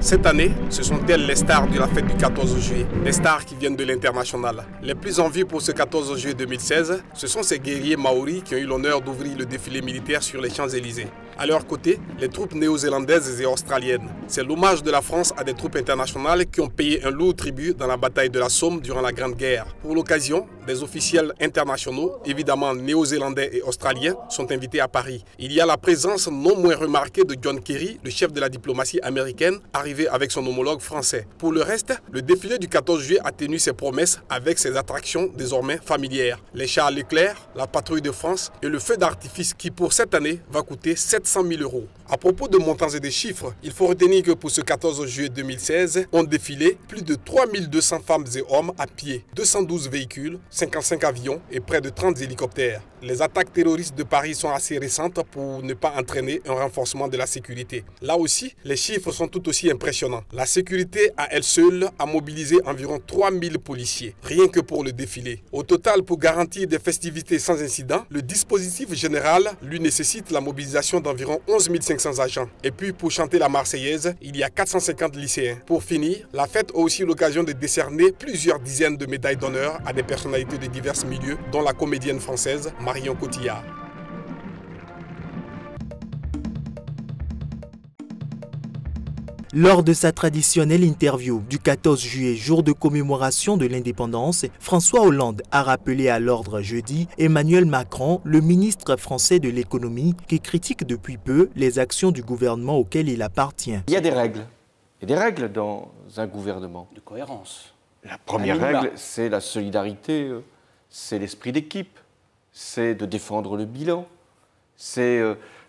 Cette année, ce sont elles les stars de la fête du 14 juillet, les stars qui viennent de l'international. Les plus en vue pour ce 14 juillet 2016, ce sont ces guerriers maoris qui ont eu l'honneur d'ouvrir le défilé militaire sur les Champs-Élysées. À leur côté, les troupes néo-zélandaises et australiennes. C'est l'hommage de la France à des troupes internationales qui ont payé un lourd tribut dans la bataille de la Somme durant la Grande Guerre. Pour l'occasion, des officiels internationaux, évidemment néo-zélandais et australiens, sont invités à Paris. Il y a la présence non moins remarquée de John Kerry, le chef de la diplomatie américaine, arrivé avec son homologue français. Pour le reste, le défilé du 14 juillet a tenu ses promesses avec ses attractions désormais familières. Les chars Leclerc, la patrouille de France et le feu d'artifice qui pour cette année va coûter 700 000 €. À propos de montants et de chiffres, il faut retenir que pour ce 14 juillet 2016, ont défilé plus de 3200 femmes et hommes à pied, 212 véhicules, 55 avions et près de 30 hélicoptères. Les attaques terroristes de Paris sont assez récentes pour ne pas entraîner un renforcement de la sécurité. Là aussi, les chiffres sont tout aussi impressionnants. La sécurité à elle seule a mobilisé environ 3000 policiers, rien que pour le défilé. Au total, pour garantir des festivités sans incident, le dispositif général lui nécessite la mobilisation d'environ 11 500 agents. Et puis, pour chanter la Marseillaise, il y a 450 lycéens. Pour finir, la fête a aussi l'occasion de décerner plusieurs dizaines de médailles d'honneur à des personnalités de divers milieux, dont la comédienne française Marion Cotillard. Lors de sa traditionnelle interview du 14 juillet, jour de commémoration de l'indépendance, François Hollande a rappelé à l'ordre jeudi Emmanuel Macron, le ministre français de l'économie, qui critique depuis peu les actions du gouvernement auquel il appartient. Il y a des règles. Il y a des règles dans un gouvernement. De cohérence. La première règle, c'est la solidarité, c'est l'esprit d'équipe, c'est de défendre le bilan, c'est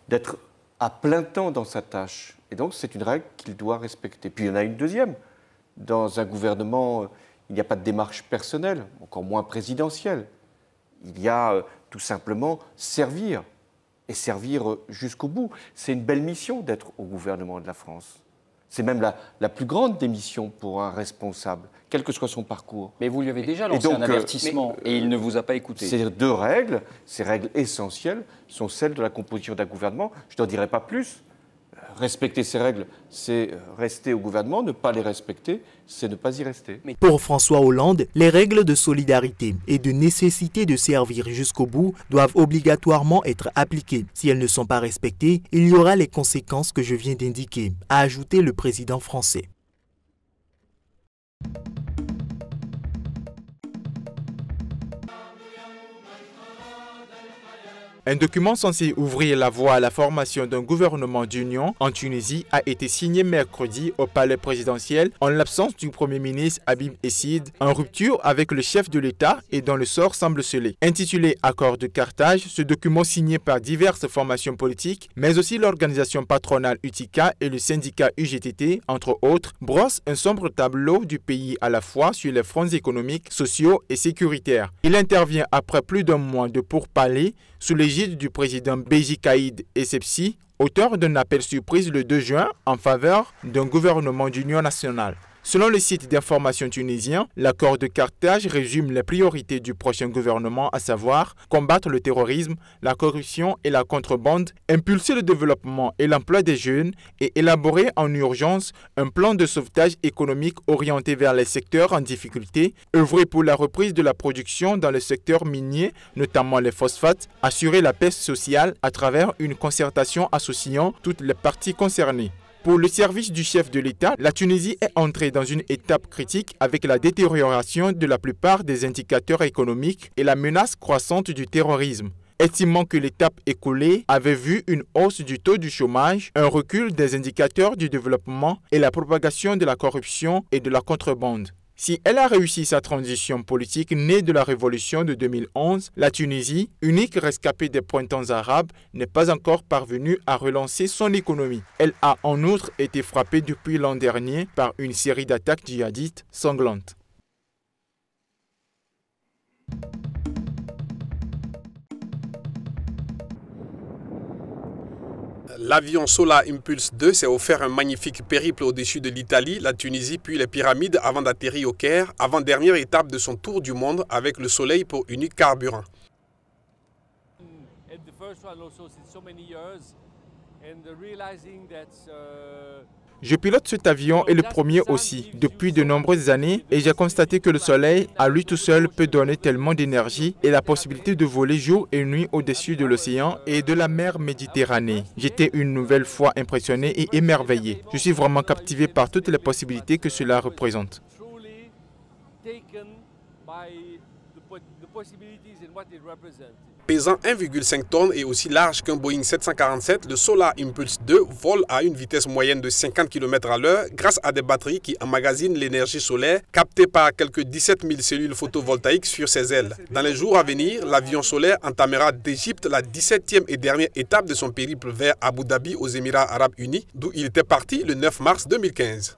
d'être à plein temps dans sa tâche. Et donc, c'est une règle qu'il doit respecter. Puis, il y en a une deuxième. Dans un gouvernement, il n'y a pas de démarche personnelle, encore moins présidentielle. Il y a tout simplement servir, et servir jusqu'au bout. C'est une belle mission d'être au gouvernement de la France. C'est même la plus grande des missions pour un responsable, quel que soit son parcours. Mais vous lui avez déjà lancé un avertissement et il ne vous a pas écouté. Ces deux règles, ces règles essentielles, sont celles de la composition d'un gouvernement. Je n'en dirai pas plus. Respecter ces règles, c'est rester au gouvernement. Ne pas les respecter, c'est ne pas y rester. Pour François Hollande, les règles de solidarité et de nécessité de servir jusqu'au bout doivent obligatoirement être appliquées. Si elles ne sont pas respectées, il y aura les conséquences que je viens d'indiquer, a ajouté le président français. Un document censé ouvrir la voie à la formation d'un gouvernement d'union en Tunisie a été signé mercredi au palais présidentiel en l'absence du Premier ministre Habib Essid, en rupture avec le chef de l'État et dont le sort semble scellé. Intitulé Accord de Carthage, ce document signé par diverses formations politiques, mais aussi l'organisation patronale UTICA et le syndicat UGTT, entre autres, brosse un sombre tableau du pays à la fois sur les fronts économiques, sociaux et sécuritaires. Il intervient après plus d'un mois de pourparlers sous l'égide du président Béji Caïd Essebsi, auteur d'un appel surprise le 2 juin en faveur d'un gouvernement d'union nationale. Selon le site d'information tunisien, l'accord de Carthage résume les priorités du prochain gouvernement, à savoir combattre le terrorisme, la corruption et la contrebande, impulser le développement et l'emploi des jeunes et élaborer en urgence un plan de sauvetage économique orienté vers les secteurs en difficulté, œuvrer pour la reprise de la production dans le secteur minier, notamment les phosphates, assurer la paix sociale à travers une concertation associant toutes les parties concernées. Pour le service du chef de l'État, la Tunisie est entrée dans une étape critique avec la détérioration de la plupart des indicateurs économiques et la menace croissante du terrorisme. Estimant que l'étape écoulée avait vu une hausse du taux du chômage, un recul des indicateurs du développement et la propagation de la corruption et de la contrebande. Si elle a réussi sa transition politique née de la révolution de 2011, la Tunisie, unique rescapée des printemps arabes, n'est pas encore parvenue à relancer son économie. Elle a en outre été frappée depuis l'an dernier par une série d'attaques djihadistes sanglantes. L'avion Solar Impulse 2 s'est offert un magnifique périple au-dessus de l'Italie, la Tunisie puis les pyramides avant d'atterrir au Caire, avant-dernière étape de son tour du monde avec le soleil pour unique carburant. Je pilote cet avion et le premier aussi depuis de nombreuses années et j'ai constaté que le soleil à lui tout seul peut donner tellement d'énergie et la possibilité de voler jour et nuit au-dessus de l'océan et de la mer Méditerranée. J'étais une nouvelle fois impressionné et émerveillé. Je suis vraiment captivé par toutes les possibilités que cela représente. Pesant 1,5 tonnes et aussi large qu'un Boeing 747, le Solar Impulse 2 vole à une vitesse moyenne de 50 km à l'heure grâce à des batteries qui emmagasinent l'énergie solaire captée par quelques 17 000 cellules photovoltaïques sur ses ailes. Dans les jours à venir, l'avion solaire entamera d'Égypte la 17e et dernière étape de son périple vers Abu Dhabi aux Émirats Arabes Unis, d'où il était parti le 9 mars 2015.